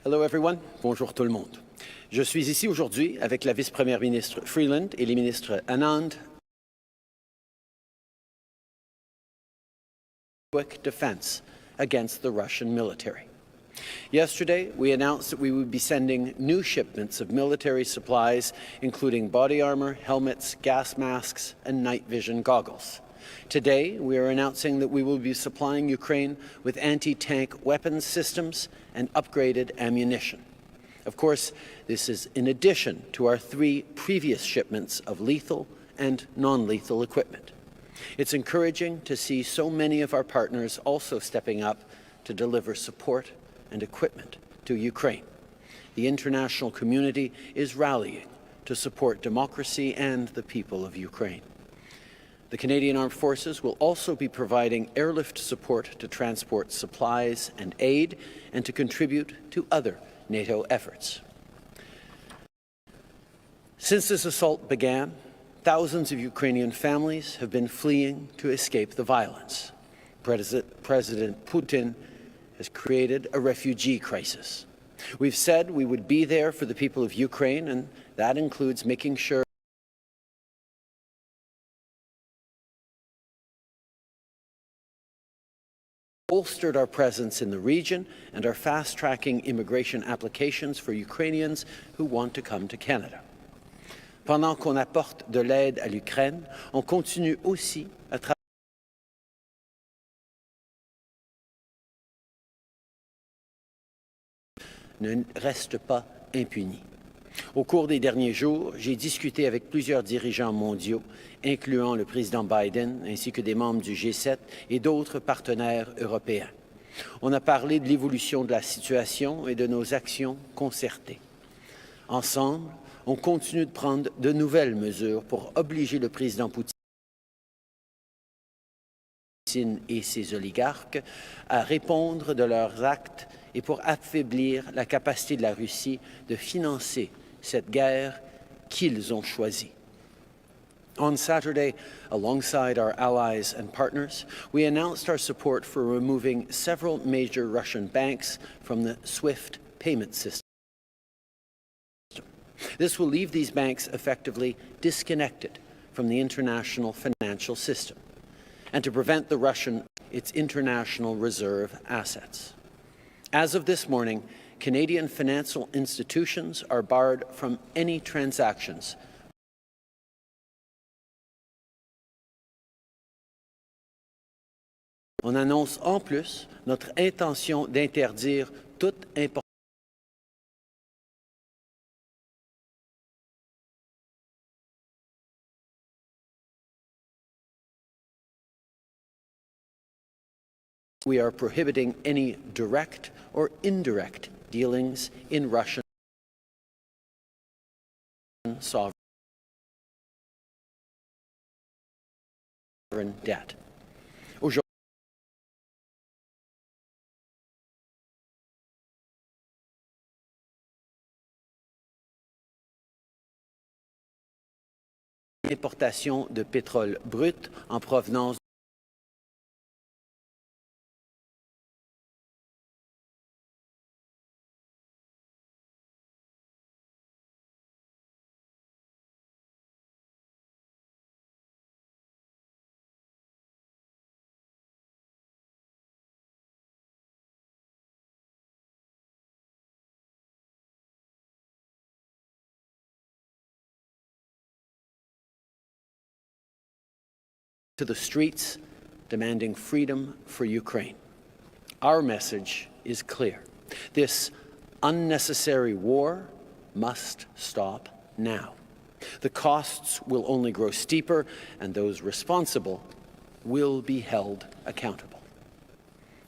Hello everyone, bonjour tout le monde. Je suis ici aujourd'hui avec la vice-première ministre Freeland et les ministres Anand, quick defense against the Russian military. Yesterday, we announced that we would be sending new shipments of military supplies, including body armor, helmets, gas masks, and night vision goggles. Today, we are announcing that we will be supplying Ukraine with anti-tank weapons systems and upgraded ammunition. Of course, this is in addition to our 3 previous shipments of lethal and non-lethal equipment. It's encouraging to see so many of our partners also stepping up to deliver support and equipment to Ukraine. The international community is rallying to support democracy and the people of Ukraine. The Canadian Armed Forces will also be providing airlift support to transport supplies and aid and to contribute to other NATO efforts. Since this assault began, thousands of Ukrainian families have been fleeing to escape the violence. President Putin has created a refugee crisis. We've said we would be there for the people of Ukraine, and that includes making sure bolstered our presence in the region and are fast-tracking immigration applications for Ukrainians who want to come to Canada. Pendant qu'on apporte de l'aide à l'Ukraine, on continue aussi à ne reste pas impuni. Au cours des derniers jours, j'ai discuté avec plusieurs dirigeants mondiaux, incluant le président Biden, ainsi que des membres du G7 et d'autres partenaires européens. On a parlé de l'évolution de la situation et de nos actions concertées. Ensemble, on continue de prendre de nouvelles mesures pour obliger le président Poutine et ses oligarques à répondre de leurs actes et pour affaiblir la capacité de la Russie de financer cette guerre qu'ils ont choisie. On Saturday, alongside our allies and partners, we announced our support for removing several major Russian banks from the SWIFT payment system. This will leave these banks effectively disconnected from the international financial system and to prevent the Russian its international reserve assets. As of this morning, Canadian financial institutions are barred from any transactions On annonce en plus notre intention d'interdire toute importation We are prohibiting any direct or indirect dealings in Russian sovereign debt. Importation de pétrole brut en provenance to the streets demanding freedom for Ukraine. Our message is clear. This unnecessary war must stop now. The costs will only grow steeper, and those responsible will be held accountable.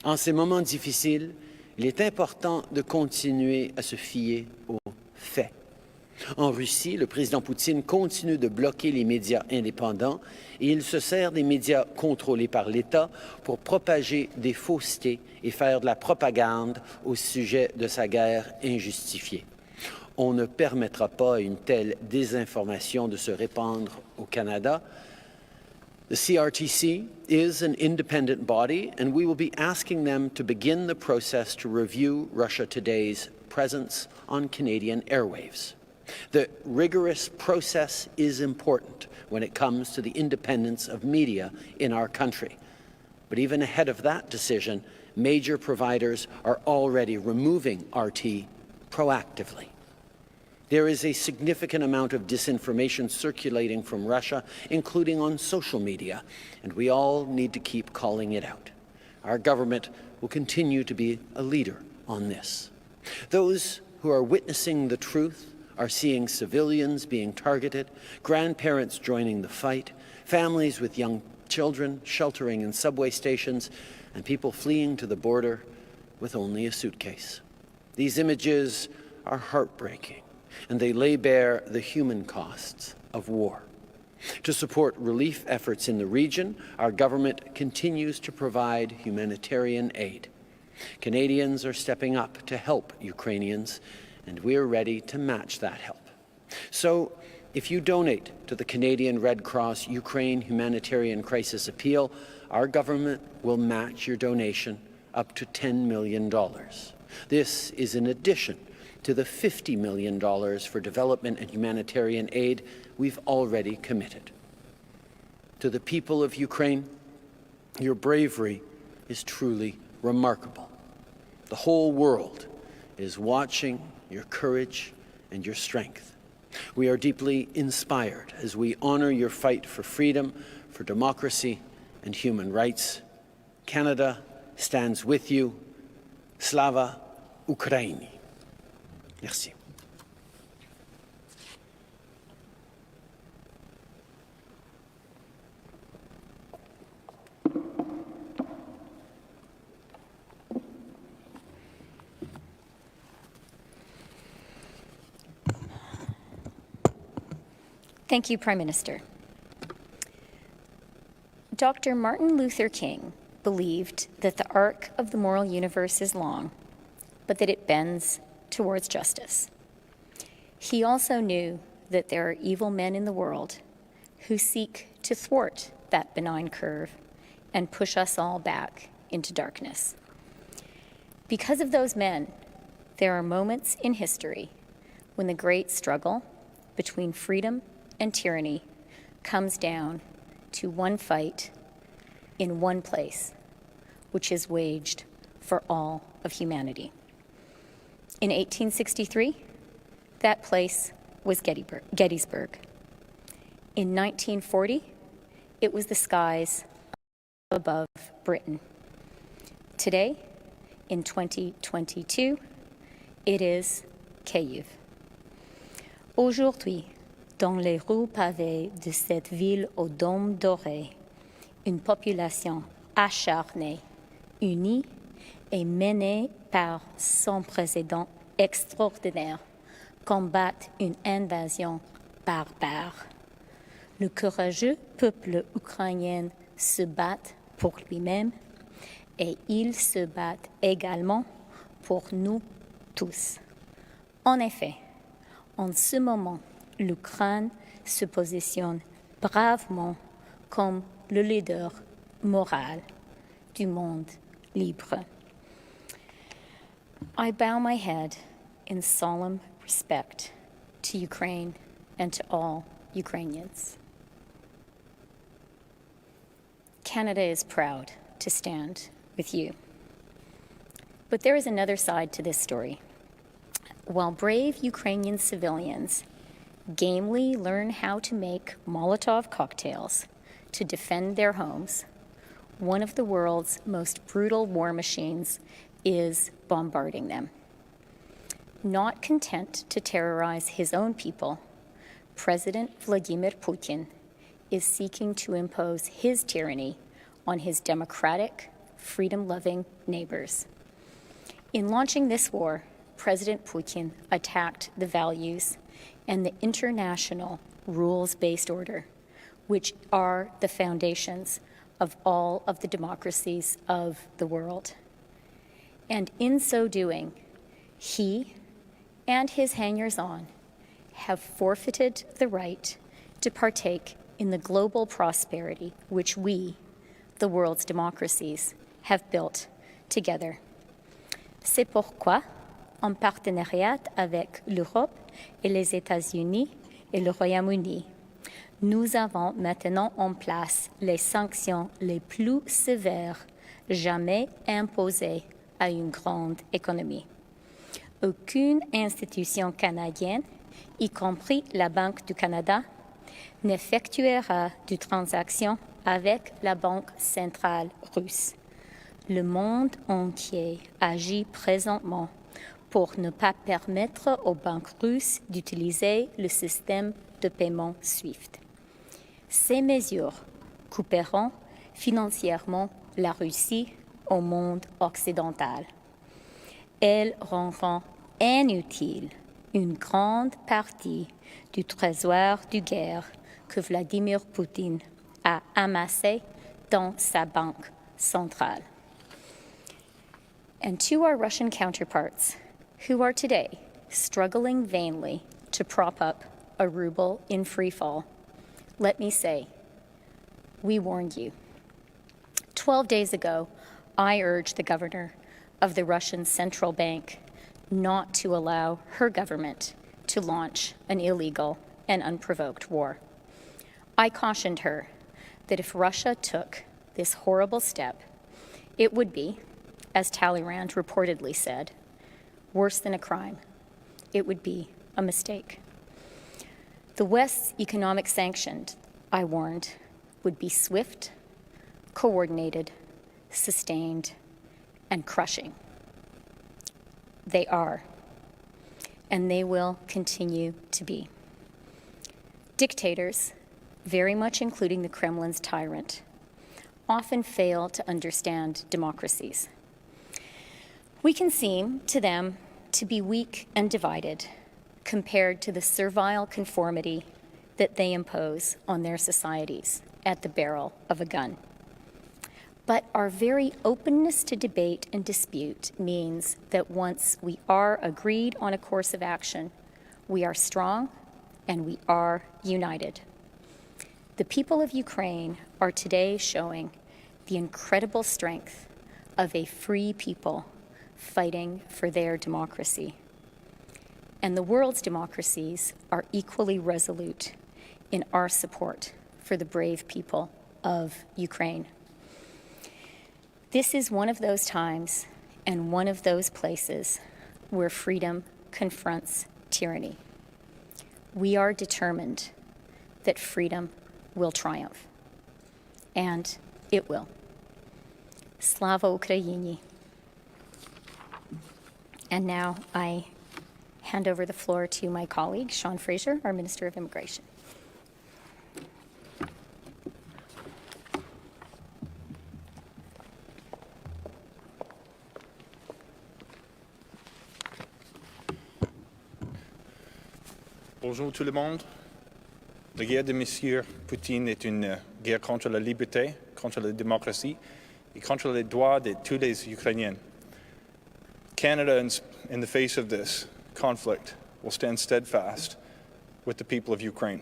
En ces moments difficiles, il est important de continuer à se fier aux faits. En Russie, le président Poutine continue de bloquer les médias indépendants et il se sert des médias contrôlés par l'État pour propager des faussetés et faire de la propagande au sujet de sa guerre injustifiée. On ne permettra pas à une telle désinformation de se répandre au Canada. The CRTC is an independent body, and we will be asking them to begin the process to review Russia Today's presence on Canadian airwaves. The rigorous process is important when it comes to the independence of media in our country. But even ahead of that decision, major providers are already removing RT proactively. There is a significant amount of disinformation circulating from Russia, including on social media, and we all need to keep calling it out. Our government will continue to be a leader on this. Those who are witnessing the truth are seeing civilians being targeted, grandparents joining the fight, families with young children sheltering in subway stations, and people fleeing to the border with only a suitcase. These images are heartbreaking, and they lay bare the human costs of war. To support relief efforts in the region, our government continues to provide humanitarian aid. Canadians are stepping up to help Ukrainians, and we are ready to match that help. So, if you donate to the Canadian Red Cross Ukraine Humanitarian Crisis Appeal, our government will match your donation up to $10 million. This is in addition to the $50 million for development and humanitarian aid we've already committed. To the people of Ukraine, your bravery is truly remarkable. The whole world is watching your courage and your strength. We are deeply inspired as we honor your fight for freedom, for democracy, and human rights. Canada stands with you. Slava Ukraini. Merci. Thank you, Prime Minister. Dr. Martin Luther King believed that the arc of the moral universe is long, but that it bends towards justice. He also knew that there are evil men in the world who seek to thwart that benign curve and push us all back into darkness. Because of those men, there are moments in history when the great struggle between freedom and tyranny comes down to one fight in one place, which is waged for all of humanity. In 1863, that place was Gettysburg. In 1940, it was the skies above Britain. Today, in 2022, it is Kyiv. Aujourd'hui, dans les rues pavées de cette ville aux dômes dorés, une population acharnée, unie et menée par son président extraordinaire, combat une invasion barbare. Le courageux peuple ukrainien se bat pour lui-même et il se bat également pour nous tous. En effet, en ce moment, l'Ukraine se positionne bravement comme le leader moral du monde libre. I bow my head in solemn respect to Ukraine and to all Ukrainians. Canada is proud to stand with you. But there is another side to this story. While brave Ukrainian civilians gamely learn how to make Molotov cocktails to defend their homes, one of the world's most brutal war machines is bombarding them. Not content to terrorize his own people, President Vladimir Putin is seeking to impose his tyranny on his democratic, freedom-loving neighbors. In launching this war, President Putin attacked the values and the international rules-based order, which are the foundations of all of the democracies of the world. And in so doing, he and his hangers-on have forfeited the right to partake in the global prosperity which we, the world's democracies, have built together. C'est pourquoi, en partenariat avec l'Europe et les États-Unis et le Royaume-Uni. Nous avons maintenant en place les sanctions les plus sévères jamais imposées à une grande économie. Aucune institution canadienne, y compris la Banque du Canada, n'effectuera de transactions avec la Banque centrale russe. Le monde entier agit présentement pour ne pas permettre aux banques russes d'utiliser le système de paiement SWIFT. Ces mesures couperont financièrement la Russie au monde occidental. Elles rendront inutile une grande partie du trésor de guerre que Vladimir Poutine a amassé dans sa banque centrale. And to our Russian counterparts, who are today struggling vainly to prop up a ruble in free fall, let me say, we warned you. 12 days ago, I urged the governor of the Russian central bank not to allow her government to launch an illegal and unprovoked war. I cautioned her that if Russia took this horrible step, it would be, as Talleyrand reportedly said, worse than a crime. It would be a mistake. The West's economic sanctions, I warned, would be swift, coordinated, sustained, and crushing. They are, and they will continue to be. Dictators, very much including the Kremlin's tyrant, often fail to understand democracies. We can seem to them to be weak and divided compared to the servile conformity that they impose on their societies at the barrel of a gun. But our very openness to debate and dispute means that once we are agreed on a course of action, we are strong and we are united. The people of Ukraine are today showing the incredible strength of a free people fighting for their democracy. And the world's democracies are equally resolute in our support for the brave people of Ukraine. This is one of those times and one of those places where freedom confronts tyranny. We are determined that freedom will triumph. And it will. Slava Ukraini. And now I hand over the floor to my colleague, Sean Fraser, our Minister of Immigration. Bonjour tout le monde. La guerre de M. Poutine est une guerre contre la liberté, contre la démocratie et contre les droits de tous les Ukrainiens. Canada, in the face of this conflict, will stand steadfast with the people of Ukraine.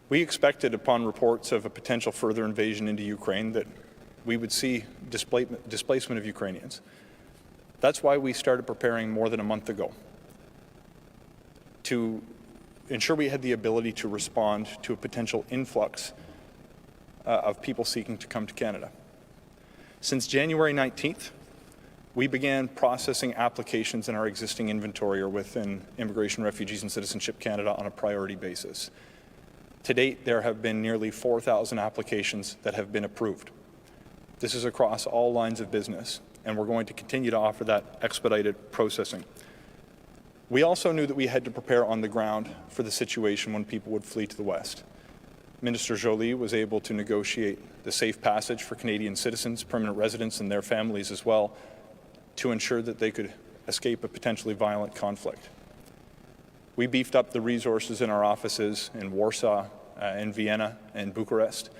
We expected, upon reports of a potential further invasion into Ukraine, that we would see displacement of Ukrainians. That's why we started preparing more than a month ago, to ensure we had the ability to respond to a potential influx of people seeking to come to Canada. Since January 19th, we began processing applications in our existing inventory or within Immigration, Refugees and Citizenship Canada on a priority basis. To date, there have been nearly 4,000 applications that have been approved. This is across all lines of business, and we're going to continue to offer that expedited processing. We also knew that we had to prepare on the ground for the situation when people would flee to the West. Minister Joly was able to negotiate the safe passage for Canadian citizens, permanent residents, and their families as well, to ensure that they could escape a potentially violent conflict. We beefed up the resources in our offices in Warsaw, in Vienna, and Bucharest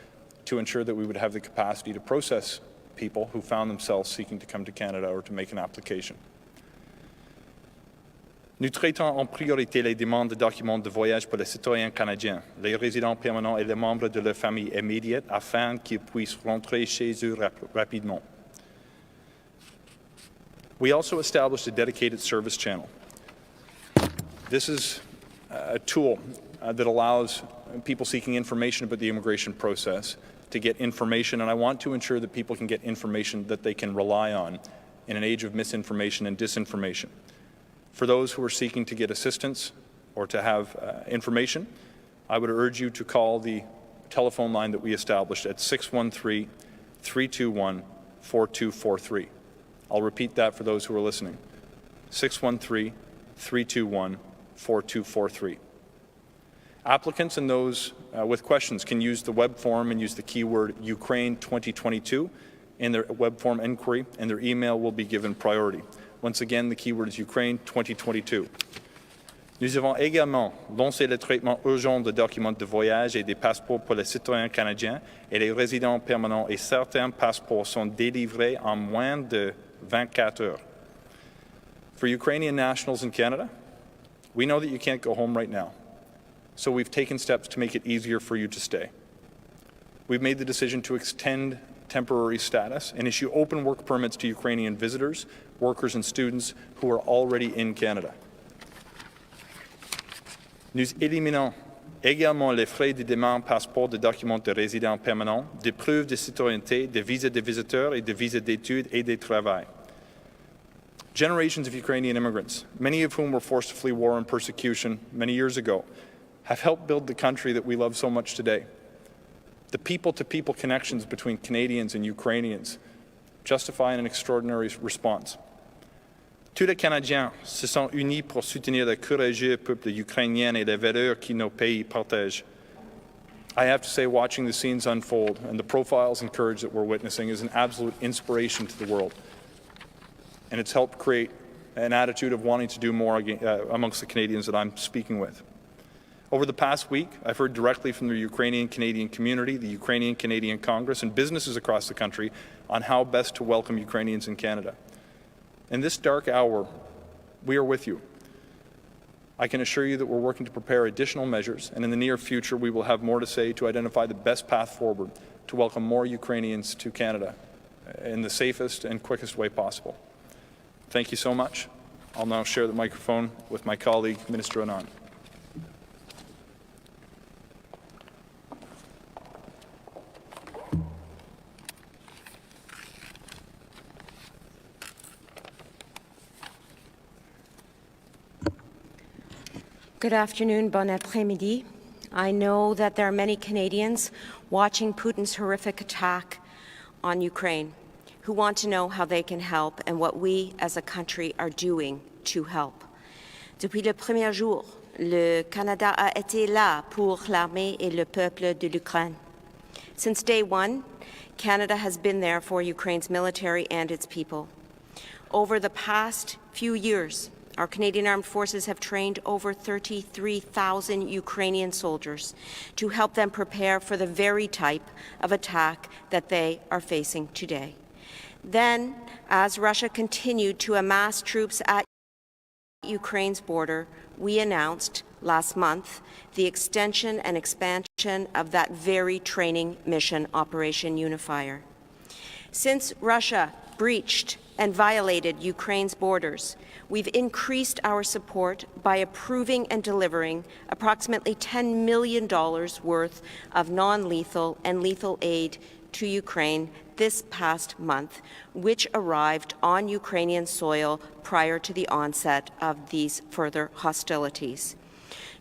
to ensure that we would have the capacity to process people who found themselves seeking to come to Canada or to make an application. Nous traitons en priorité les demandes de documents de voyage pour les citoyens canadiens, les résidents permanents et les membres de leur famille immédiate afin qu'ils puissent rentrer chez eux rapidement. We also established a dedicated service channel. This is a tool that allows people seeking information about the immigration process to get information, and I want to ensure that people can get information that they can rely on in an age of misinformation and disinformation. For those who are seeking to get assistance or to have information, I would urge you to call the telephone line that we established at 613-321-4243. I'll repeat that for those who are listening. 613-321-4243. Applicants and those with questions can use the web form and use the keyword Ukraine 2022 in their web form inquiry, and their email will be given priority. Once again, the keyword is Ukraine 2022. Nous avons également lancé le traitement urgent de documents de voyage et des passeports pour les citoyens canadiens et les résidents permanents, et certains passeports sont délivrés en moins de 24 heures. For Ukrainian nationals in Canada, we know that you can't go home right now, so we've taken steps to make it easier for you to stay. We've made the decision to extend temporary status and issue open work permits to Ukrainian visitors, workers and students who are already in Canada. Nous éliminons également les frais de demande passeport de documents de résidents permanents, de preuves de citoyenneté, de visas de visiteurs et de visas d'études et de travail. Generations of Ukrainian immigrants, many of whom were forced to flee war and persecution many years ago, have helped build the country that we love so much today. The people-to-people connections between Canadians and Ukrainians justify an extraordinary response. Tous les Canadiens se sont unis pour soutenir le courageux peuple ukrainien et les valeurs que nos pays partagent. I have to say, watching the scenes unfold and the profiles and courage that we're witnessing is an absolute inspiration to the world. And it's helped create an attitude of wanting to do more amongst the Canadians that I'm speaking with. Over the past week, I've heard directly from the Ukrainian-Canadian community, the Ukrainian-Canadian Congress, and businesses across the country on how best to welcome Ukrainians in Canada. In this dark hour, we are with you. I can assure you that we're working to prepare additional measures, and in the near future, we will have more to say to identify the best path forward to welcome more Ukrainians to Canada in the safest and quickest way possible. Thank you so much. I'll now share the microphone with my colleague, Minister Anand. Good afternoon, bon après-midi. I know that there are many Canadians watching Putin's horrific attack on Ukraine who want to know how they can help and what we as a country are doing to help. Depuis le premier jour, le Canada a été là pour l'armée et le peuple de l'Ukraine. Since day one, Canada has been there for Ukraine's military and its people. Over the past few years, our Canadian Armed Forces have trained over 33,000 Ukrainian soldiers to help them prepare for the very type of attack that they are facing today. Then, as Russia continued to amass troops at Ukraine's border, we announced last month the extension and expansion of that very training mission, Operation Unifier. Since Russia breached and violated Ukraine's borders, we've increased our support by approving and delivering approximately $10 million worth of non-lethal and lethal aid to Ukraine this past month, which arrived on Ukrainian soil prior to the onset of these further hostilities.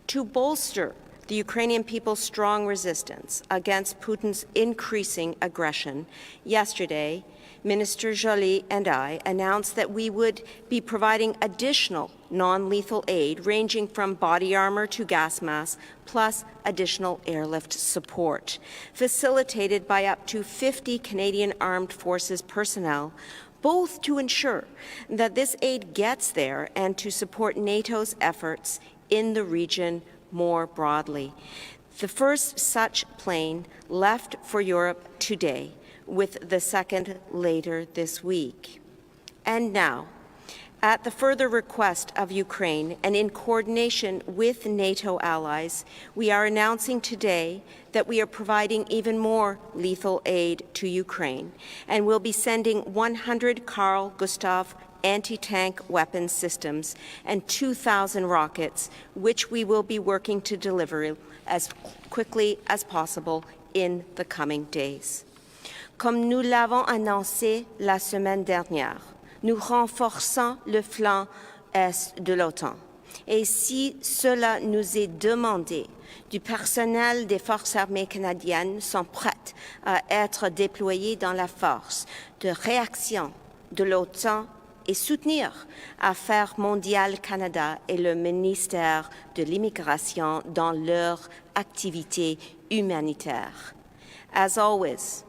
To bolster the Ukrainian people's strong resistance against Putin's increasing aggression, yesterday, Minister Joly and I announced that we would be providing additional non-lethal aid ranging from body armor to gas masks, plus additional airlift support, facilitated by up to 50 Canadian Armed Forces personnel, both to ensure that this aid gets there and to support NATO's efforts in the region more broadly. The first such plane left for Europe today, with the second later this week. And now, at the further request of Ukraine and in coordination with NATO allies, we are announcing today that we are providing even more lethal aid to Ukraine and will be sending 100 Carl Gustav anti-tank weapons systems and 2,000 rockets, which we will be working to deliver as quickly as possible in the coming days. Comme nous l'avons annoncé la semaine dernière, nous renforçons le flanc est de l'OTAN. Et si cela nous est demandé, du personnel des forces armées canadiennes sont prêtes à être déployés dans la force de réaction de l'OTAN et soutenir Affaires mondiales Canada et le ministère de l'Immigration dans leur activité humanitaire. As always,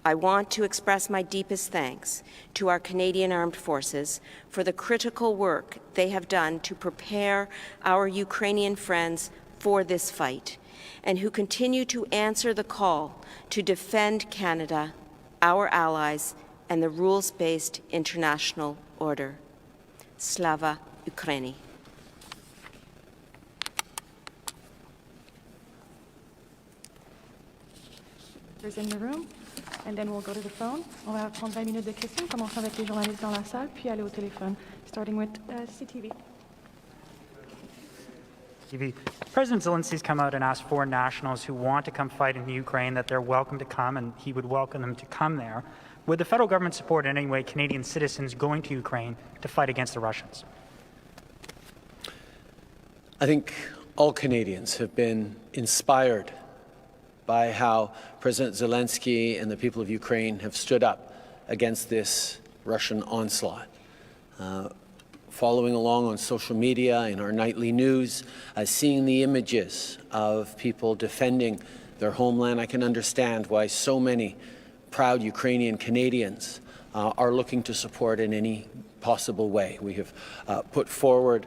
I want to express my deepest thanks to our Canadian Armed Forces for the critical work they have done to prepare our Ukrainian friends for this fight, and who continue to answer the call to defend Canada, our allies, and the rules-based international order. Slava Ukraini. In the room, and then we'll go to the phone. On va prendre 20 minutes de questions, commençons avec les journalistes dans la salle, puis aller au téléphone, starting with CTV. President Zelensky's come out and asked foreign nationals who want to come fight in Ukraine that they're welcome to come, and he would welcome them to come there. Would the federal government support in any way Canadian citizens going to Ukraine to fight against the Russians? I think all Canadians have been inspired by how President Zelensky and the people of Ukraine have stood up against this Russian onslaught. Following along on social media, in our nightly news, seeing the images of people defending their homeland, I can understand why so many proud Ukrainian Canadians are looking to support in any possible way. We have put forward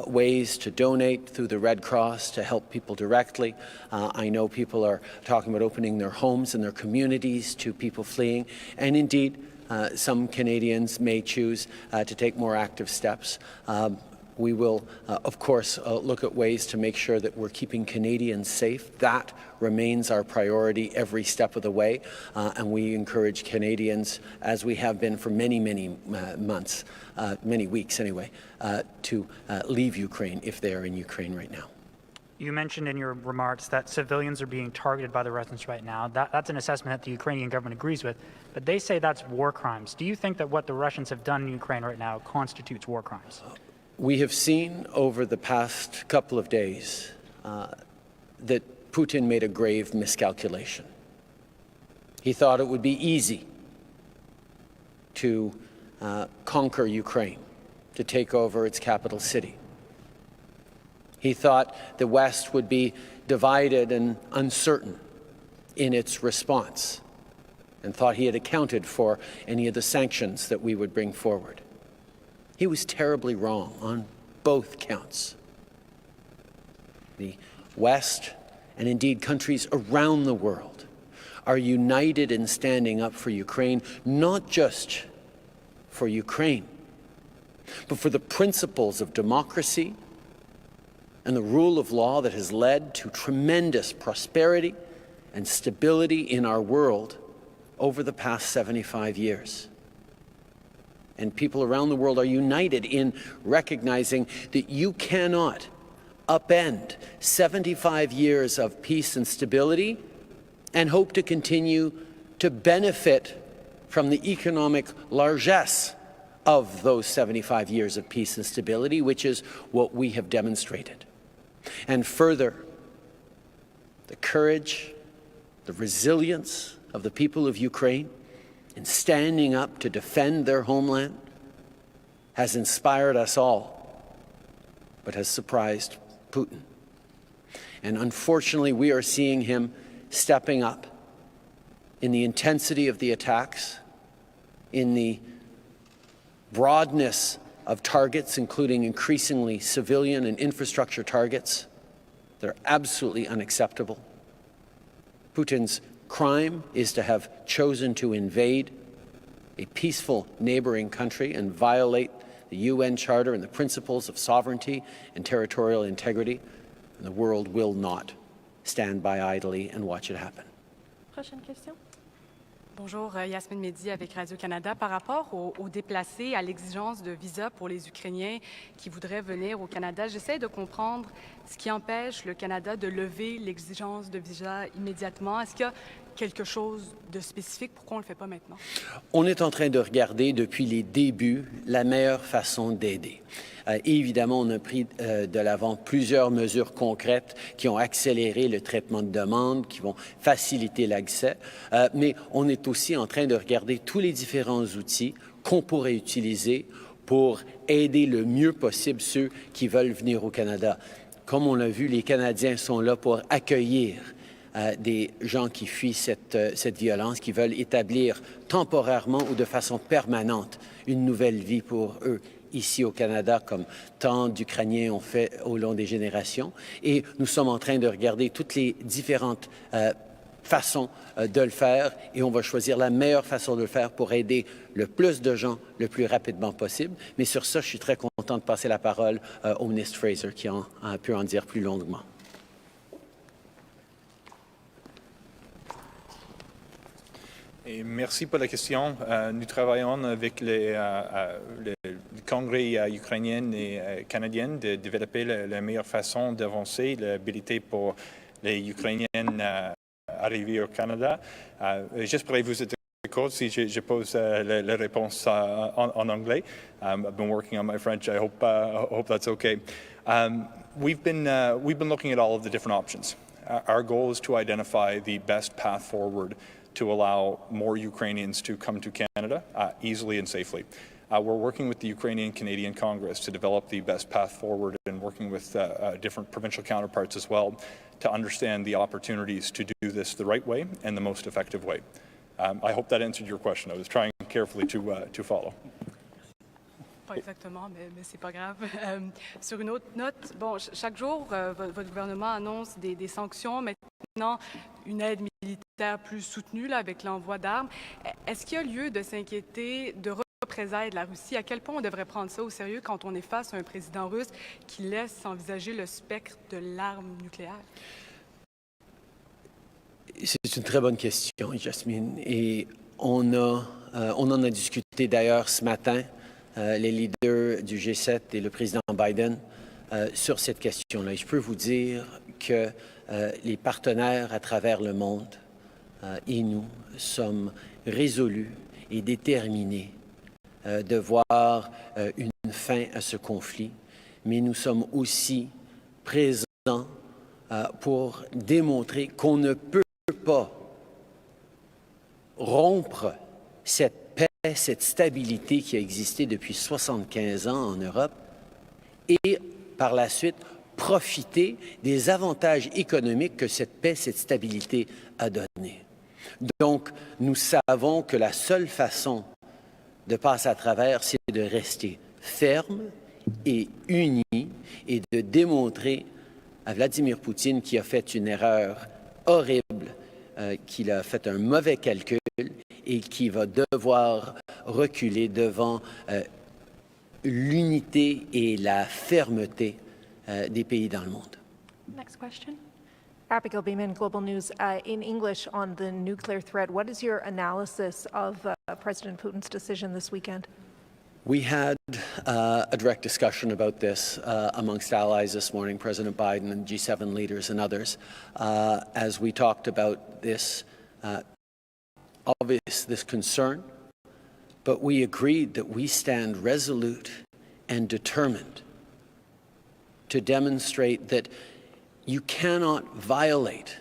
ways to donate through the Red Cross to help people directly. I know people are talking about opening their homes and their communities to people fleeing, and indeed, some Canadians may choose to take more active steps. We will, of course, look at ways to make sure that we're keeping Canadians safe. That remains our priority every step of the way, and we encourage Canadians, as we have been for many, many months, many weeks anyway, to leave Ukraine if they are in Ukraine right now. You mentioned in your remarks that civilians are being targeted by the Russians right now. That's an assessment that the Ukrainian government agrees with, but they say that's war crimes. Do you think that what the Russians have done in Ukraine right now constitutes war crimes? We have seen over the past couple of days that Putin made a grave miscalculation. He thought it would be easy to conquer Ukraine, to take over its capital city. He thought the West would be divided and uncertain in its response, and thought he had accounted for any of the sanctions that we would bring forward. He was terribly wrong on both counts. The West, and indeed countries around the world, are united in standing up for Ukraine, not just for Ukraine, but for the principles of democracy and the rule of law that has led to tremendous prosperity and stability in our world over the past 75 years. And people around the world are united in recognizing that you cannot upend 75 years of peace and stability and hope to continue to benefit from the economic largesse of those 75 years of peace and stability, which is what we have demonstrated. And further, the courage, the resilience of the people of Ukraine in standing up to defend their homeland has inspired us all, but has surprised Putin. And unfortunately, we are seeing him stepping up in the intensity of the attacks, in the broadness of targets, including increasingly civilian and infrastructure targets. They're absolutely unacceptable. Putin's crime is to have chosen to invade a peaceful neighboring country and violate the UN Charter and the principles of sovereignty and territorial integrity. And the world will not stand by idly and watch it happen. Prochaine question. Bonjour, Yasmine Mehdi avec Radio-Canada. Par rapport aux déplacés, à l'exigence de visa pour les Ukrainiens qui voudraient venir au Canada, j'essaie de comprendre ce qui empêche le Canada de lever l'exigence de visa immédiatement. Est-ce qu'il y a quelque chose de spécifique? Pourquoi on ne le fait pas maintenant? On est en train de regarder depuis les débuts la meilleure façon d'aider. Évidemment, on a pris de l'avant plusieurs mesures concrètes qui ont accéléré le traitement de demandes, qui vont faciliter l'accès, mais on est aussi en train de regarder tous les différents outils qu'on pourrait utiliser pour aider le mieux possible ceux qui veulent venir au Canada. Comme on l'a vu, les Canadiens sont là pour accueillir des gens qui fuient cette violence, qui veulent établir temporairement ou de façon permanente une nouvelle vie pour eux ici au Canada, comme tant d'Ukrainiens ont fait au long des générations. Et nous sommes en train de regarder toutes les différentes façons de le faire et on va choisir la meilleure façon de le faire pour aider le plus de gens le plus rapidement possible. Mais sur ça, je suis très content de passer la parole au ministre Fraser qui peut en dire plus longuement. Et merci pour la question. Nous travaillons avec le Congrès ukrainien et canadien de développer la meilleure façon d'avancer, l'habilité pour les Ukrainiennes arriver au Canada. J'espère que vous êtes d'accord si je pose la réponse en anglais. I've been working on my French. I hope that's okay. We've been looking at all of the different options. Our goal is to identify the best path forward to allow more Ukrainians to come to Canada easily and safely. We're working with the Ukrainian-Canadian Congress to develop the best path forward and working with different provincial counterparts as well to understand the opportunities to do this the right way and the most effective way. I hope that answered your question. I was trying carefully to follow. Pas exactement, mais c'est pas grave. Sur une autre note, bon, chaque jour, votre gouvernement annonce des sanctions, maintenant une aide militaire plus soutenue là, avec l'envoi d'armes. Est-ce qu'il y a lieu de s'inquiéter de représailles de la Russie? À quel point on devrait prendre ça au sérieux quand on est face à un président russe qui laisse envisager le spectre de l'arme nucléaire? C'est une très bonne question, Jasmine. Et on en a discuté d'ailleurs ce matin, les leaders du G7 et le président Biden, sur cette question-là. Et je peux vous dire que les partenaires à travers le monde et nous sommes résolus et déterminés de voir une fin à ce conflit, mais nous sommes aussi présents pour démontrer qu'on ne peut pas rompre cette paix, cette stabilité qui a existé depuis 75 ans en Europe et par la suite profiter des avantages économiques que cette paix, cette stabilité a donnés. Donc, nous savons que la seule façon de passer à travers, c'est de rester ferme et unis et de démontrer à Vladimir Poutine qui a fait une erreur horrible, qu'il a fait un mauvais calcul et qui va devoir reculer devant l'unité et la fermeté des pays dans le monde. Next question. Abigail Beeman, Global News. In English, on the nuclear threat, what is your analysis of President Putin's decision this weekend? We had a direct discussion about this amongst allies this morning, President Biden and G7 leaders and others, as we talked about this concern, but we agreed that we stand resolute and determined to demonstrate that you cannot violate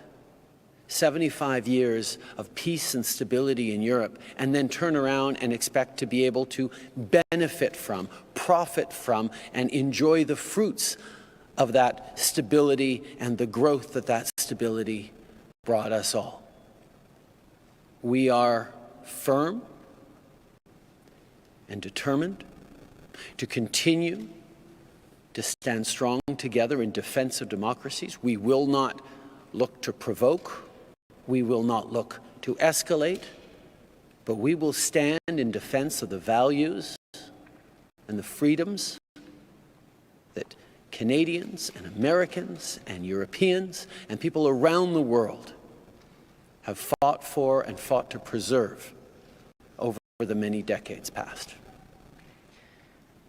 75 years of peace and stability in Europe and then turn around and expect to be able to benefit from, profit from, and enjoy the fruits of that stability and the growth that that stability brought us all. We are firm and determined to continue to stand strong together in defense of democracies. We will not look to provoke. We will not look to escalate, but we will stand in defense of the values and the freedoms that Canadians and Americans and Europeans and people around the world have fought for and fought to preserve over the many decades past.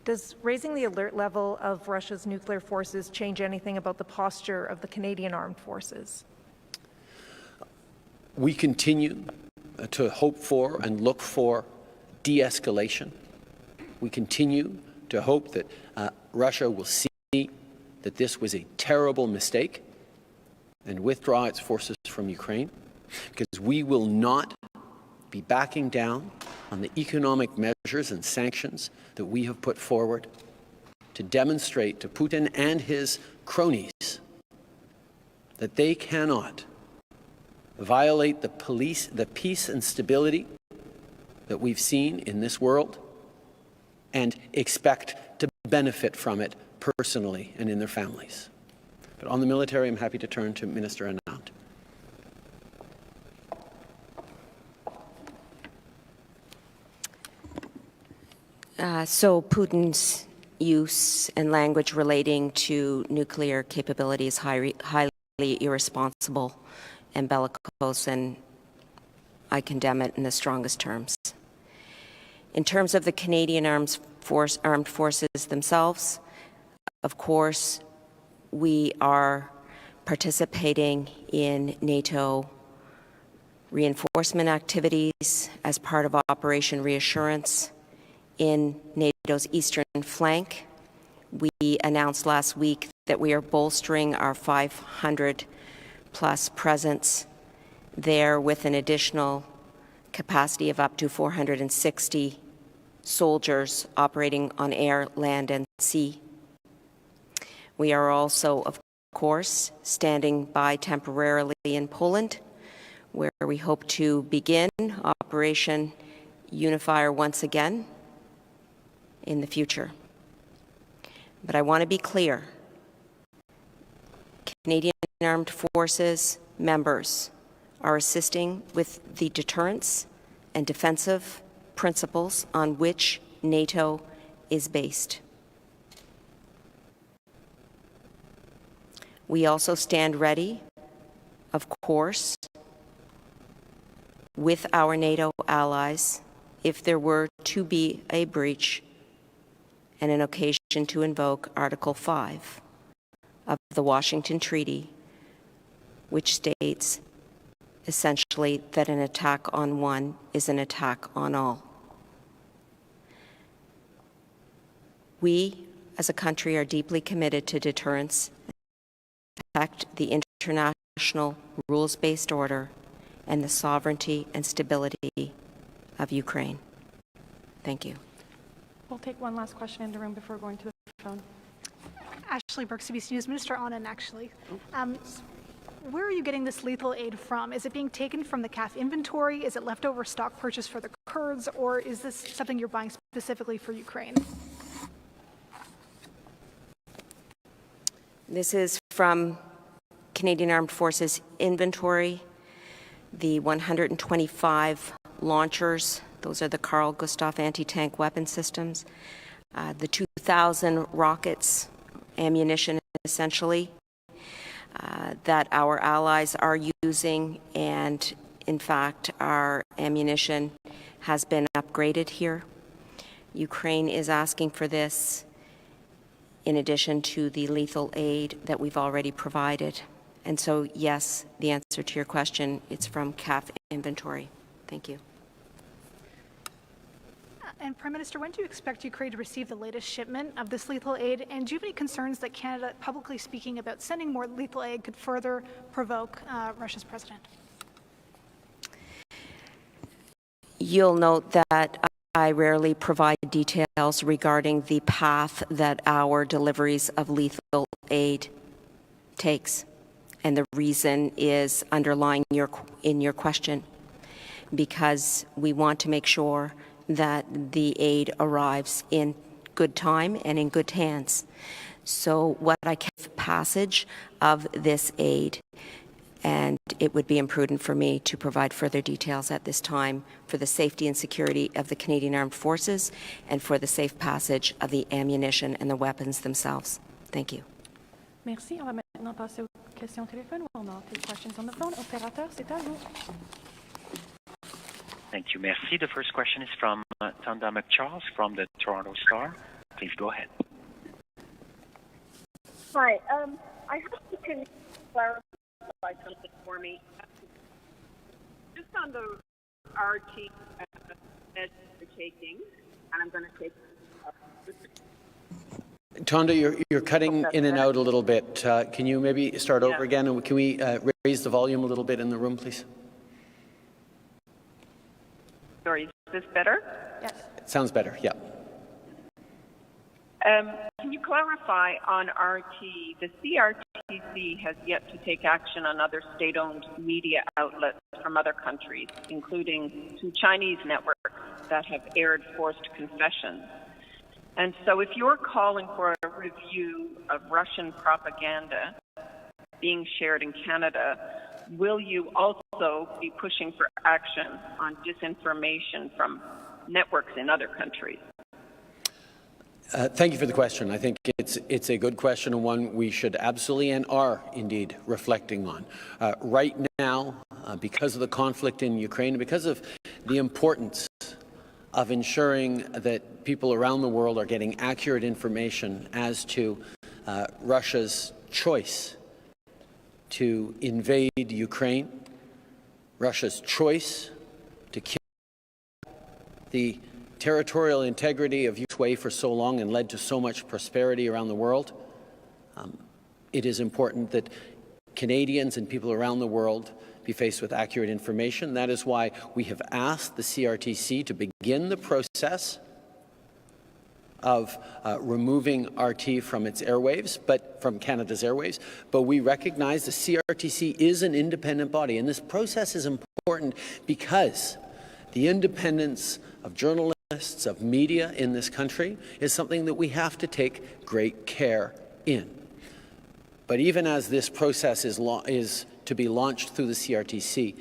Does raising the alert level of Russia's nuclear forces change anything about the posture of the Canadian armed forces? We continue to hope for and look for de-escalation. We continue to hope that Russia will see that this was a terrible mistake and withdraw its forces from Ukraine, because we will not be backing down on the economic measures and sanctions that we have put forward to demonstrate to Putin and his cronies that they cannot violate the peace and stability that we've seen in this world and expect to benefit from it personally and in their families. But on the military, I'm happy to turn to Minister Anand. So Putin's use and language relating to nuclear capability is highly irresponsible and bellicose, and I condemn it in the strongest terms. In terms of the Canadian armed forces themselves, of course, we are participating in NATO reinforcement activities as part of Operation Reassurance in NATO's eastern flank. We announced last week that we are bolstering our 500-plus presence there with an additional capacity of up to 460 soldiers operating on air, land, and sea. We are also, of course, standing by temporarily in Poland, where we hope to begin Operation Unifier once again in the future. But I want to be clear. Canadian Armed Forces members are assisting with the deterrence and defensive principles on which NATO is based. We also stand ready, of course, with our NATO allies if there were to be a breach and an occasion to invoke Article 5 of the Washington Treaty, which states essentially that an attack on one is an attack on all. We, as a country, are deeply committed to deterrence, protect the international rules-based order, and the sovereignty and stability of Ukraine. Thank you. We'll take one last question in the room before going to the phone. Ashley Burke, CBC News. Minister Anand, actually. Where are you getting this lethal aid from? Is it being taken from the CAF inventory? Is it leftover stock purchase for the Kurds? Or is this something you're buying specifically for Ukraine? This is from Canadian Armed Forces inventory. The 125 launchers, those are the Carl Gustaf anti-tank weapon systems. The 2,000 rockets, ammunition essentially, that our allies are using, and in fact our ammunition has been upgraded here. Ukraine is asking for this in addition to the lethal aid that we've already provided. And so yes, the answer to your question, it's from CAF inventory. Thank you. And Prime Minister, when do you expect Ukraine to receive the latest shipment of this lethal aid? And do you have any concerns that Canada, publicly speaking about sending more lethal aid, could further provoke Russia's president? You'll note that I rarely provide details regarding the path that our deliveries of lethal aid takes. And the reason is underlying in your question, because we want to make sure that the aid arrives in good time and in good hands. So what I can passage of this aid, and it would be imprudent for me to provide further details at this time for the safety and security of the Canadian Armed Forces and for the safe passage of the ammunition and the weapons themselves. Thank you. Merci. On va maintenant passer aux questions au téléphone. We'll now take questions on the phone. Opérateur, c'est à vous. Thank you. Merci. The first question is from Tanda McCharles from the Toronto Star. Please go ahead. Hi. I hope you can clarify something for me. Just on the RT that you're taking, and I'm going to take. Tonda, you're cutting in and out a little bit. Can you maybe start over again? And can we raise the volume a little bit in the room, please? Sorry, is this better? Yes. It sounds better, yeah. Can you clarify on RT? The CRTC has yet to take action on other state-owned media outlets from other countries, including two Chinese networks that have aired forced confessions. And so if you're calling for a review of Russian propaganda being shared in Canada, will you also be pushing for action on disinformation from networks in other countries? Thank you for the question. I think it's a good question and one we should absolutely and are indeed reflecting on. Right now, because of the conflict in Ukraine, because of the importance of ensuring that people around the world are getting accurate information as to Russia's choice to invade Ukraine, Russia's choice to kill the territorial integrity of its way for so long and led to so much prosperity around the world. It is important that Canadians and people around the world be faced with accurate information. That is why we have asked the CRTC to begin the process of removing RT from its airwaves, but from Canada's airwaves. But we recognize the CRTC is an independent body, and this process is important because the independence of journalists, of media in this country is something that we have to take great care in. But even as this process is to be launched through the CRTC,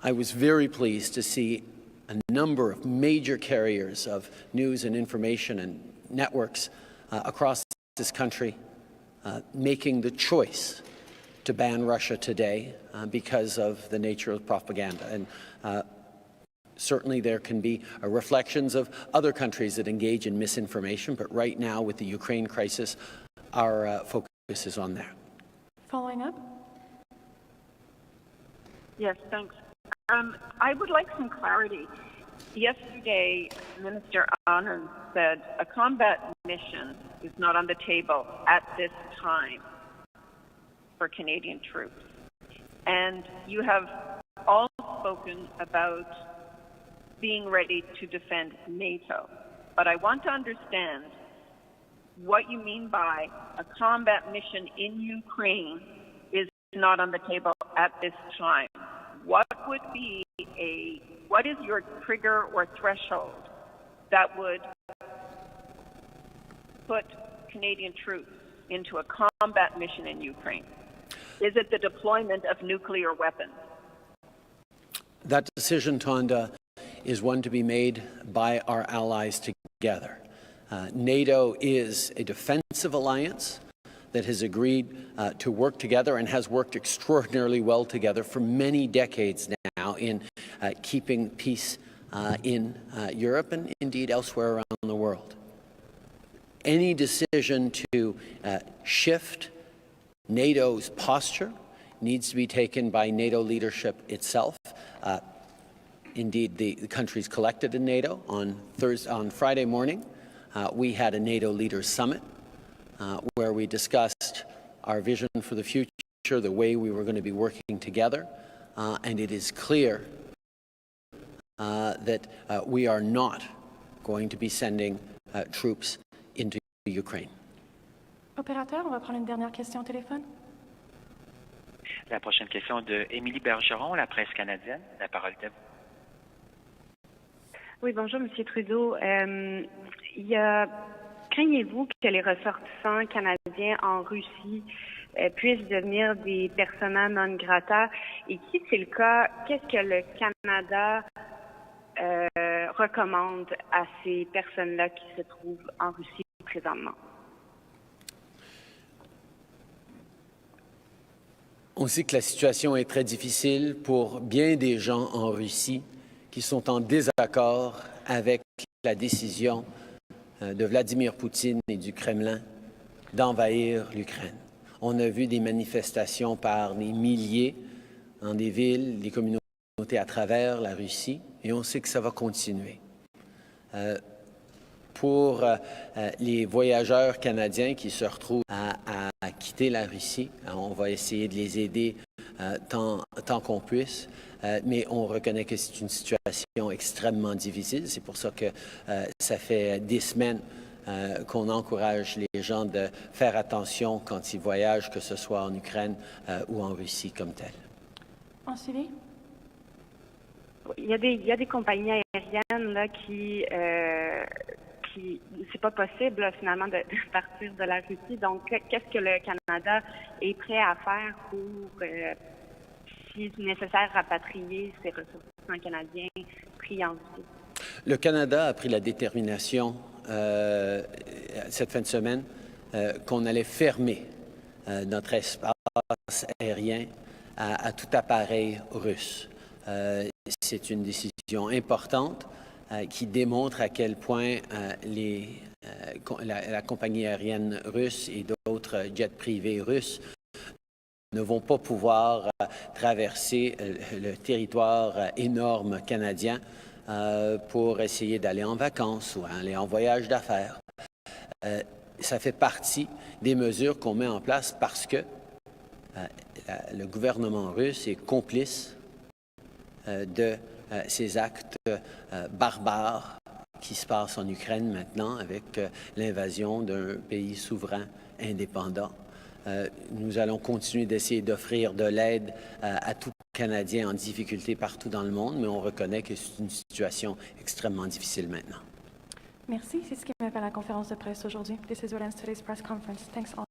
I was very pleased to see a number of major carriers of news and information and networks across this country making the choice to ban Russia today because of the nature of propaganda. And certainly there can be reflections of other countries that engage in misinformation, but right now with the Ukraine crisis, our focus is on that. Following up? Yes, thanks. I would like some clarity. Yesterday, Minister Anand said a combat mission is not on the table at this time for Canadian troops. And you have all spoken about being ready to defend NATO. But I want to understand what you mean by a combat mission in Ukraine is not on the table at this time. What is your trigger or threshold that would put Canadian troops into a combat mission in Ukraine? Is it the deployment of nuclear weapons? That decision, Tonda, is one to be made by our allies together. NATO is a defensive alliance that has agreed to work together and has worked extraordinarily well together for many decades now in keeping peace in Europe and indeed elsewhere around the world. Any decision to shift NATO's posture needs to be taken by NATO leadership itself. Indeed, the countries collected in NATO on Friday morning. We had a NATO leaders summit where we discussed our vision for the future, the way we were going to be working together, and it is clear that we are not going to be sending troops into Ukraine. Opérateur, on va prendre une dernière question au téléphone. La prochaine question de Émilie Bergeron, la presse canadienne. La parole est à vous. Oui, bonjour, Monsieur Trudeau. Craignez-vous que les ressortissants canadiens en Russie puissent devenir des persona non grata? Et si c'est le cas, qu'est-ce que le Canada recommande à ces personnes-là qui se trouvent en Russie présentement? On sait que la situation est très difficile pour bien des gens en Russie qui sont en désaccord avec la décision de Vladimir Poutine et du Kremlin d'envahir l'Ukraine. On a vu des manifestations par des milliers dans des villes, des communautés à travers la Russie, et on sait que ça va continuer. Pour les voyageurs canadiens qui se retrouvent à quitter la Russie, on va essayer de les aider tant qu'on puisse, mais on reconnaît que c'est une situation extrêmement difficile. C'est pour ça que ça fait des semaines qu'on encourage les gens de faire attention quand ils voyagent, que ce soit en Ukraine ou en Russie comme tel. En Syrie? Il y a des compagnies aériennes là, qui c'est pas possible là, finalement de partir de la Russie. Donc, qu'est-ce que le Canada est prêt à faire pour, si nécessaire, rapatrier ces ressortissants canadiens pris en Russie? Le Canada a pris la détermination cette fin de semaine qu'on allait fermer notre espace aérien à tout appareil russe. C'est une décision importante qui démontre à quel point la compagnie aérienne russe et d'autres jets privés russes ne vont pas pouvoir traverser le territoire énorme canadien pour essayer d'aller en vacances ou aller en voyage d'affaires. Ça fait partie des mesures qu'on met en place parce que le gouvernement russe est complice de ces actes barbares qui se passent en Ukraine maintenant avec l'invasion d'un pays souverain indépendant. Nous allons continuer d'essayer d'offrir de l'aide à tout Canadien en difficulté partout dans le monde, mais on reconnaît que c'est une situation extrêmement difficile maintenant. Merci. C'est ce qui m'appelle la conférence de presse aujourd'hui. This is what ends today's press conference. Thanks all.